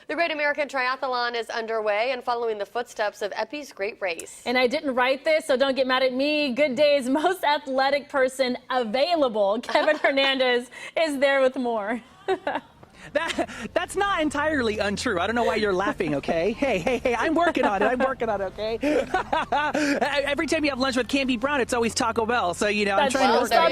The Great American Triathlon is underway and following the footsteps of Epi's Great Race. And I didn't write this, so don't get mad at me. Good Day's most athletic person available, Kevin Hernandez, is there with more. That's not entirely untrue. I don't know why you're laughing, okay? Hey, I'm working on it. Okay? Every time you have lunch with Campy Brown, it's always Taco Bell. So, you know, I'm trying to work on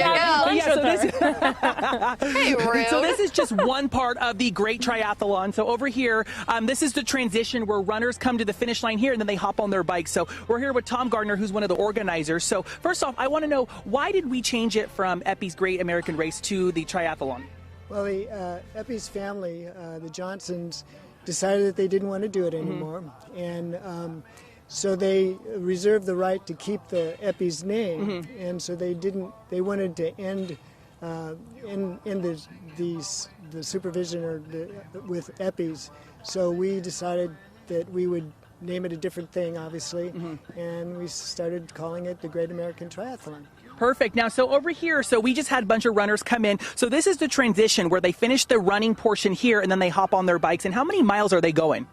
it. Hey, rude. So this is just one part of the Great Triathlon. So over here, this is the transition where runners come to the finish line here and then they hop on their bikes. So we're here with Tom Gardner, who's one of the organizers. So first off, I want to know, why did we change it from Epi's Great American Race to the triathlon? Well, the Epi's family, the Johnsons, decided that they didn't want to do it anymore, and so they reserved the right to keep the Epi's name, and so they didn't. They wanted to end in the supervision with Epi's. So we decided that we would name it a different thing, obviously, and we started calling it the Great American Triathlon. Perfect. Now, so over here, so we just had a bunch of runners come in. So this is the transition where they finish the running portion here and then they hop on their bikes. And how many miles are they going?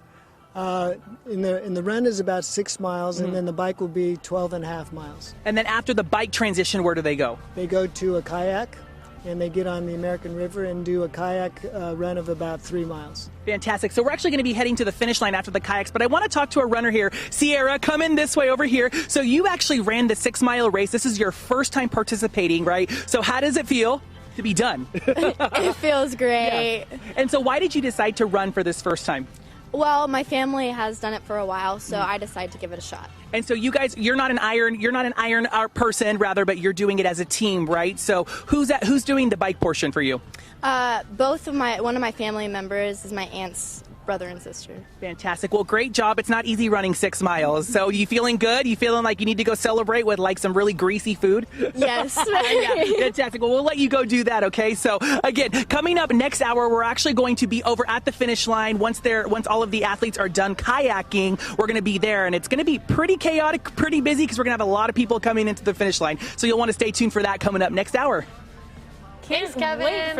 In the run is about 6 miles, and then the bike will be 12.5 miles. And then after the bike transition, where do they go? They go to a kayak, and they get on the American River and do a kayak run of about 3 miles. Fantastic. So we're actually going to be heading to the finish line after the kayaks, but I want to talk to a runner here. Sierra, come in this way over here. So you actually ran the 6-mile race. This is your first time participating, right? So how does it feel to be done? It feels great. Yeah. And so why did you decide to run for this first time? Well, my family has done it for a while, so I decided to give it a shot. And so you guys, you're not an iron person, rather, but you're doing it as a team, right? So who's doing the bike portion for you? One of my family members is my aunt's brother and sister. Fantastic. Well, great job. It's not easy running 6 miles. So you feeling good? You feeling like you need to go celebrate with like some really greasy food? Yes. Yeah, fantastic. Well, we'll let you go do that, okay? So again, coming up next hour, we're actually going to be over at the finish line. Once all of the athletes are done kayaking, we're going to be there, and it's going to be pretty chaotic, pretty busy, because we're going to have a lot of people coming into the finish line. So you'll want to stay tuned for that coming up next hour. Thanks, Kevin.